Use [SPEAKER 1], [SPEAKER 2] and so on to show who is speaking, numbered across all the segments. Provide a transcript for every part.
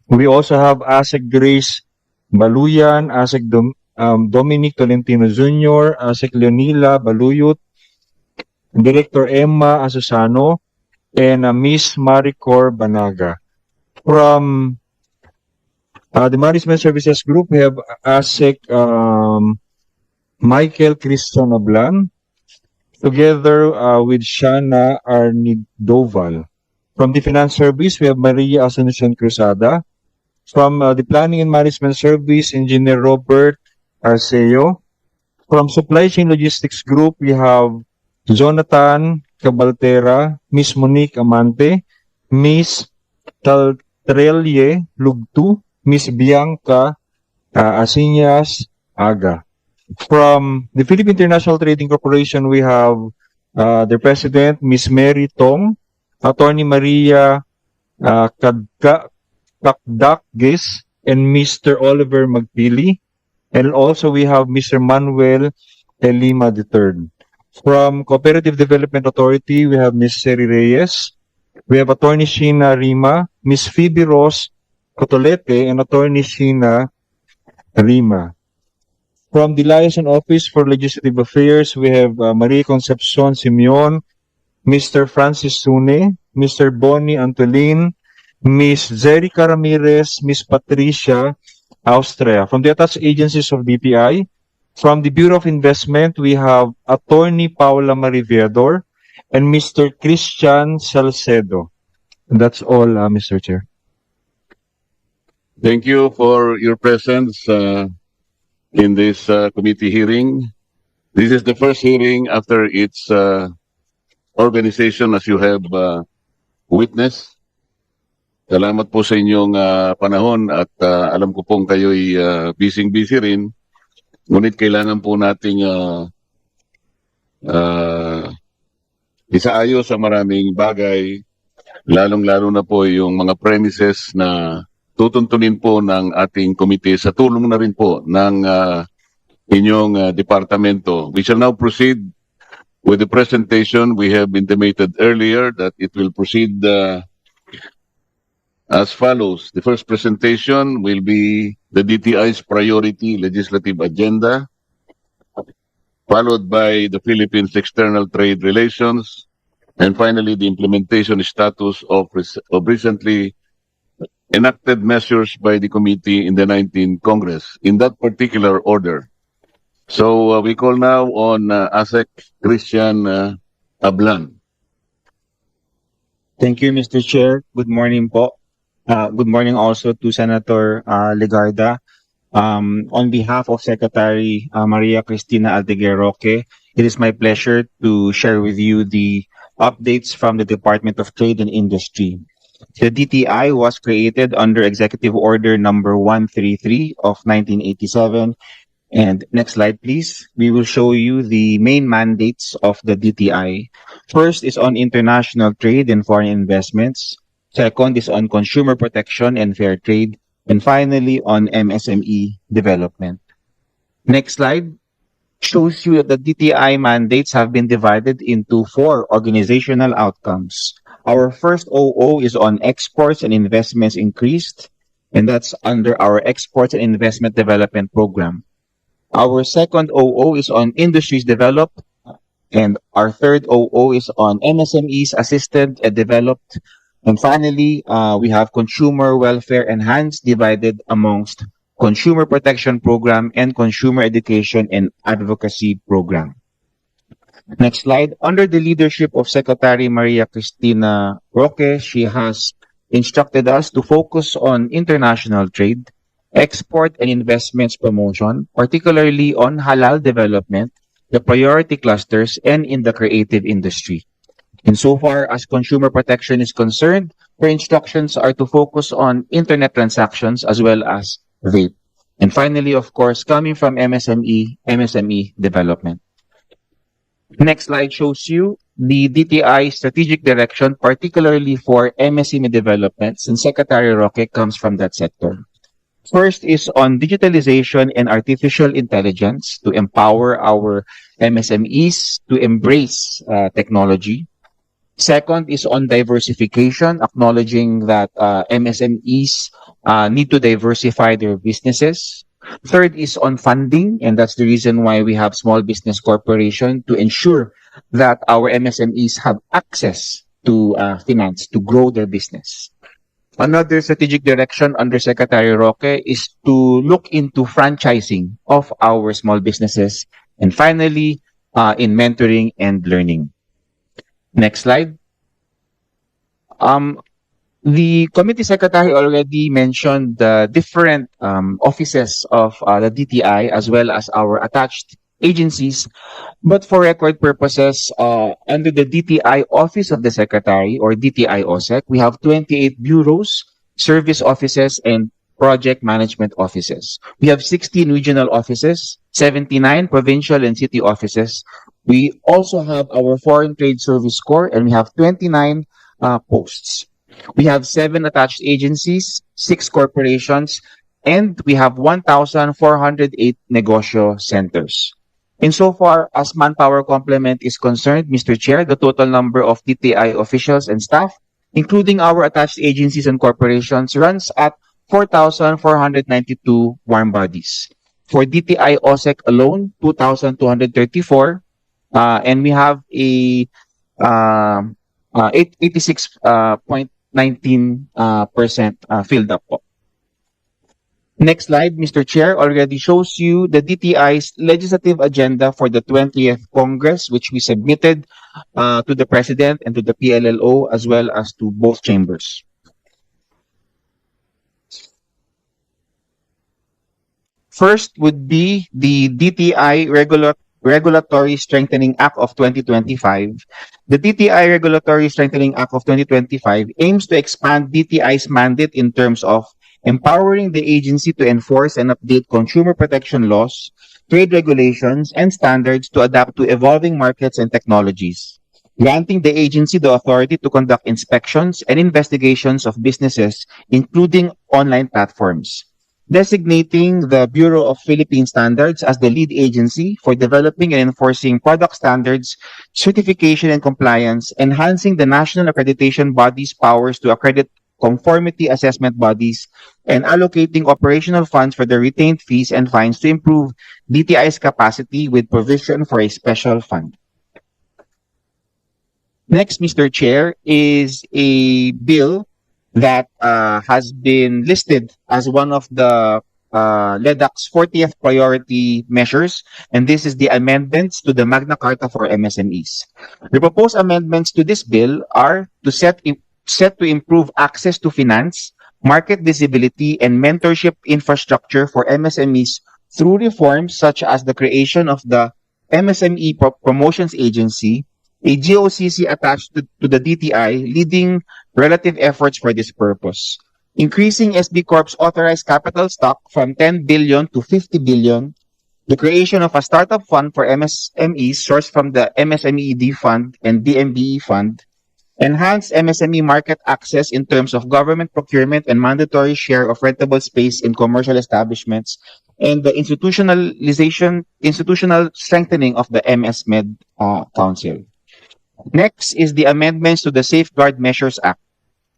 [SPEAKER 1] We also have ASEC Grace Baluyan, ASEC Dominic Tolentino Jr., ASEC Leonila Baluyot, Director Emma Asusano, and Miss Maricor Banaga. From the Management Services Group, we have ASEC Michael Cristian Ablan, together with Shana Arnidoval. From the Finance Service, we have Maria Asuncion Cruzada. From the Planning and Management Service, Engineer Robert Arceo. From Supply Chain Logistics Group, we have Jonathan Cabaltera, Miss Monique Amante, Miss Taltrelye Lugtu, Miss Bianca Asiñas Aga. From the Philippine International Trading Corporation, we have the President, Miss Mary Tong, Attorney Maria Kakdakgis, and Mr. Oliver Magpili. And also we have Mr. Manuel Elima III. From Cooperative Development Authority, we have Ms. Seri Reyes. We have Attorney Sheena Rima, Ms. Phoebe Ross Cotolete, and Attorney Sheena Rima. From the Liaison Office for Legislative Affairs, we have Maria Concepcion Simeon, Mr. Francis Sune, Mr. Bonnie Antolin, Ms. Zerica Ramirez, Ms. Patricia Austria. From the attached agencies of DTI, from the Bureau of Investment, we have Attorney Paula Mariviador and Mr. Christian Salcedo. And that's all, Mr. Chair.
[SPEAKER 2] Thank you for your presence in this committee hearing. This is the first hearing after its organization, as you have witnessed. Salamat po sa inyong panahon at alam ko pong kayo'y busy rin. Ngunit kailangan po nating isaayos sa maraming bagay, lalong-lalo na po yung mga premises na tutuntunin po ng ating komite sa tulong na rin po ng inyong departamento. We shall now proceed with the presentation. We have intimated earlier that it will proceed as follows. The first presentation will be the DTI's priority legislative agenda, followed by the Philippines external trade relations, and finally the implementation status of recently enacted measures by the committee in the 19th Congress, in that particular order. So we call now on ASEC Christian Ablan.
[SPEAKER 3] Thank you, Mr. Chair. Good morning po. Good morning also to Senator Legarda. On behalf of Secretary Maria Cristina Aldeguer Roque, it is my pleasure to share with you the updates from the Department of Trade and Industry. The DTI was created under Executive Order number 133 of 1987. And next slide, please. We will show you the main mandates of the DTI. First is on international trade and foreign investments. Second is on consumer protection and fair trade. And finally, on MSME development. Next slide shows you that the DTI mandates have been divided into 4 organizational outcomes. Our first OO is on exports and investments increased, and that's under our Exports and Investment Development Program. Our second OO is on industries developed, and our third OO is on MSMEs assisted and developed. And finally, we have consumer welfare enhanced, divided amongst consumer protection program and consumer education and advocacy program. Next slide. Under the leadership of Secretary Maria Cristina Roque, she has instructed us to focus on international trade, export and investments promotion, particularly on halal development, the priority clusters, and in the creative industry. Insofar as consumer protection is concerned, her instructions are to focus on internet transactions as well as vape. And finally, of course, coming from MSME development. Next slide shows you the DTI strategic direction, particularly for MSME development, since Secretary Roque comes from that sector. First is on digitalization and artificial intelligence to empower our MSMEs to embrace technology. Second is on diversification, acknowledging that MSMEs need to diversify their businesses. Third is on funding, and that's the reason why we have Small Business Corporation to ensure that our MSMEs have access to finance to grow their business. Another strategic direction under Secretary Roque is to look into franchising of our small businesses. And finally, in mentoring and learning. Next slide. The committee secretary already mentioned the different offices of the DTI as well as our attached agencies. But for record purposes, under the DTI Office of the Secretary or DTI OSEC, we have 28 bureaus, service offices, and project management offices. We have 16 regional offices, 79 provincial and city offices. We also have our Foreign Trade Service Corps, and we have 29 posts. We have 7 attached agencies, 6 corporations, and we have 1,408 negosyo centers. Insofar as manpower complement is concerned, Mr. Chair, the total number of DTI officials and staff, including our attached agencies and corporations, runs at 4,492 warm bodies. For DTI OSEC alone, 2,234, and we have a 86.19% filled up po. Next slide, Mr. Chair, already shows you the DTI's legislative agenda for the 20th Congress, which we submitted to the President and to the PLLO as well as to both chambers. First would be the DTI Regulatory Strengthening Act of 2025. The DTI Regulatory Strengthening Act of 2025 aims to expand DTI's mandate in terms of empowering the agency to enforce and update consumer protection laws, trade regulations, and standards to adapt to evolving markets and technologies, granting the agency the authority to conduct inspections and investigations of businesses, including online platforms, designating the Bureau of Philippine Standards as the lead agency for developing and enforcing product standards, certification and compliance, enhancing the national accreditation body's powers to accredit conformity assessment bodies, and allocating operational funds for the retained fees and fines to improve DTI's capacity with provision for a special fund. Next, Mr. Chair, is a bill that has been listed as one of the LEDAC's 40th priority measures, and this is the amendments to the Magna Carta for MSMEs. The proposed amendments to this bill are to set to improve access to finance, market visibility, and mentorship infrastructure for MSMEs through reforms such as the creation of the MSME Promotions Agency, a GOCC attached to the DTI, leading relative efforts for this purpose, increasing SB Corp's authorized capital stock from 10 billion to 50 billion, the creation of a startup fund for MSMEs sourced from the MSMED Fund and DMBE Fund, enhance MSME market access in terms of government procurement and mandatory share of rentable space in commercial establishments, and the institutional strengthening of the MSMED Council. Next is the amendments to the Safeguard Measures Act.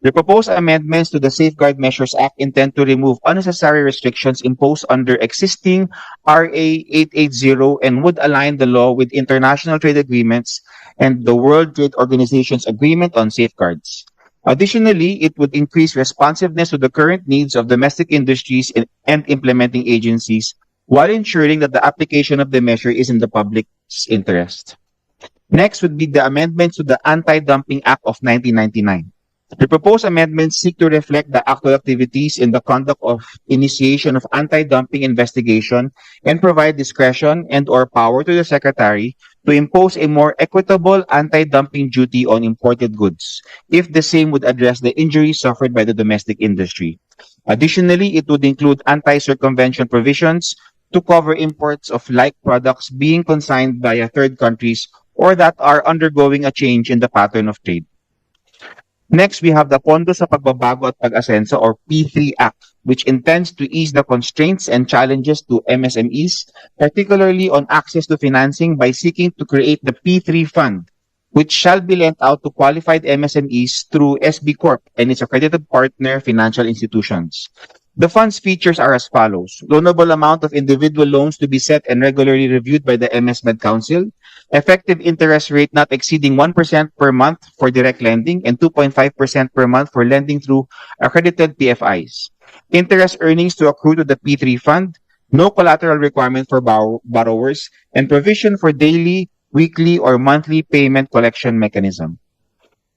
[SPEAKER 3] The proposed amendments to the Safeguard Measures Act intend to remove unnecessary restrictions imposed under existing RA 880 and would align the law with international trade agreements and the World Trade Organization's Agreement on Safeguards. Additionally, it would increase responsiveness to the current needs of domestic industries and implementing agencies while ensuring that the application of the measure is in the public's interest. Next would be the amendments to the Anti-Dumping Act of 1999. The proposed amendments seek to reflect the actual activities in the conduct of initiation of anti-dumping investigation and provide discretion and/or power to the Secretary to impose a more equitable anti-dumping duty on imported goods, if the same would address the injuries suffered by the domestic industry. Additionally, it would include anti-circumvention provisions to cover imports of like products being consigned via third countries or that are undergoing a change in the pattern of trade. Next, we have the Pondo sa Pagbabago at Pag-asenso or P3 Act, which intends to ease the constraints and challenges to MSMEs, particularly on access to financing by seeking to create the P3 Fund, which shall be lent out to qualified MSMEs through SB Corp and its accredited partner financial institutions. The fund's features are as follows: loanable amount of individual loans to be set and regularly reviewed by the MS-Med Council, effective interest rate not exceeding 1% per month for direct lending and 2.5% per month for lending through accredited PFIs. Interest earnings to accrue to the P3 fund, no collateral requirement for borrowers, and provision for daily, weekly, or monthly payment collection mechanism.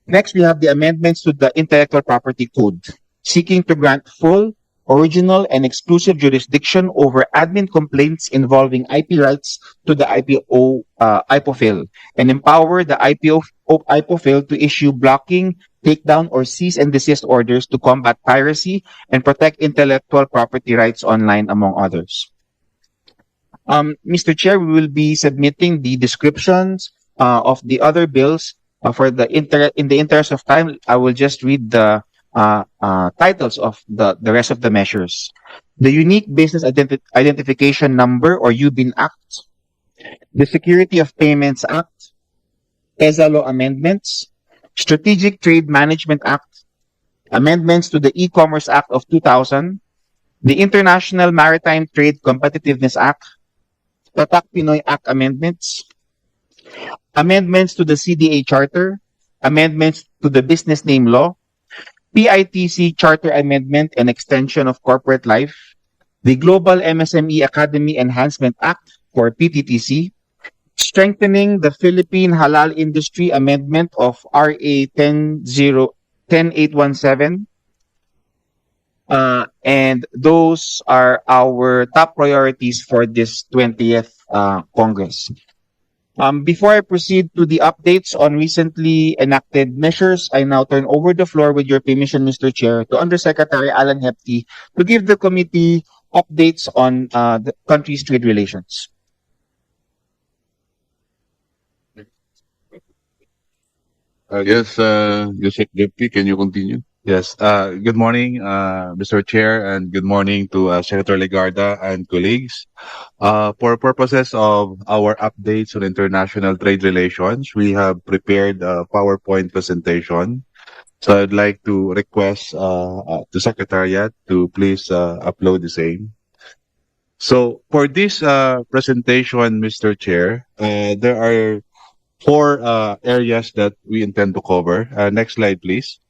[SPEAKER 3] Next, we have the amendments to the Intellectual Property Code, seeking to grant full, original, and exclusive jurisdiction over admin complaints involving IP rights to the IPOFIL, and empower the IPOFIL to issue blocking, takedown, or cease and desist orders to combat piracy and protect intellectual property rights online, among others. Mr. Chair, we will be submitting the descriptions of the other bills. In the interest of time, I will just read the titles of the rest of the measures. The Unique Business Identification Number, or UBIN Act, the Security of Payments Act, EZA Law Amendments, Strategic Trade Management Act, amendments to the E-Commerce Act of 2000, the International Maritime Trade Competitiveness Act, Tatak Pinoy Act amendments, amendments to the CDA Charter, amendments to the Business Name Law, PITC Charter Amendment and Extension of Corporate Life, the Global MSME Academy Enhancement Act, for PTTC, strengthening the Philippine Halal Industry Amendment of RA 10817, and those are our top priorities for this 20th Congress. Before I proceed to the updates on recently enacted measures, I now turn over the floor, with your permission, Mr. Chair, to Undersecretary Alan Hepty to give the committee updates on the country's trade relations.
[SPEAKER 2] Yes, Yusek Deputy, can you continue?
[SPEAKER 4] Yes. Good morning, Mr. Chair, and good morning to Secretary Legarda and colleagues. For purposes of our updates on international trade relations, we have prepared a PowerPoint presentation. So I'd like to request to Secretariat to please upload the same. So for this presentation, Mr. Chair, there are four areas that we intend to cover. Next slide, please.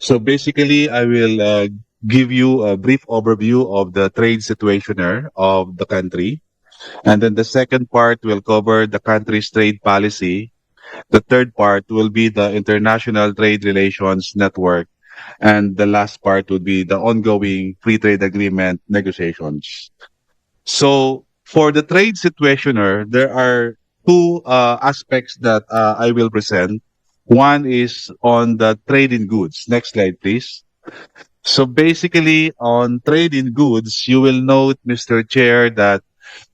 [SPEAKER 4] So basically, I will give you a brief overview of the trade situation of the country. And then the second part will cover the country's trade policy. The third part will be the international trade relations network. And the last part would be the ongoing free trade agreement negotiations. So for the trade situationer, there are two aspects that I will present. One is on the trade in goods. Next slide, please. So basically, on trade in goods, you will note, Mr. Chair, that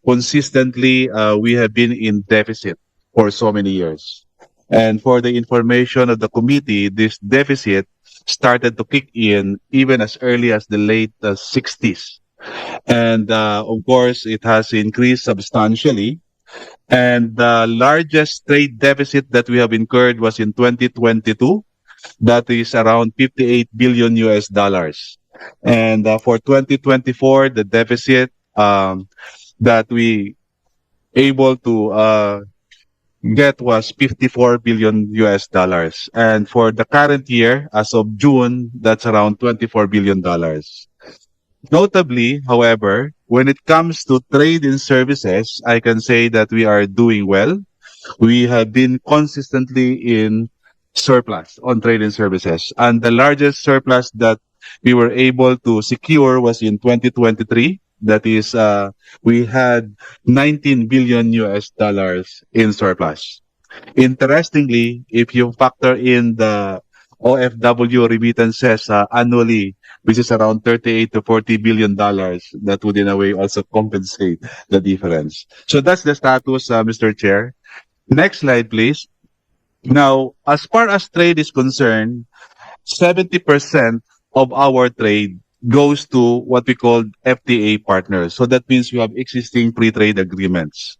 [SPEAKER 4] consistently we have been in deficit for so many years. And for the information of the committee, this deficit started to kick in even as early as the late 60s. And of course, it has increased substantially. And the largest trade deficit that we have incurred was in 2022. That is around 58 billion US dollars. And for 2024, the deficit that we able to get was 54 billion US dollars. And for the current year, as of June, that's around 24 billion dollars. Notably, however, when it comes to trade in services, I can say that we are doing well. We have been consistently in surplus on trade in services. And the largest surplus that we were able to secure was in 2023. That is, we had 19 billion US dollars in surplus. Interestingly, if you factor in the OFW remittances annually, which is around 38 to 40 billion dollars, that would in a way also compensate the difference. So that's the status, Mr. Chair. Next slide, please. Now, as far as trade is concerned, 70% of our trade goes to what we call FTA partners. So that means we have existing free trade agreements.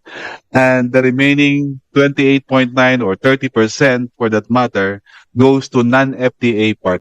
[SPEAKER 4] And the remaining 28.9 or 30% for that matter goes to non-FTA partners.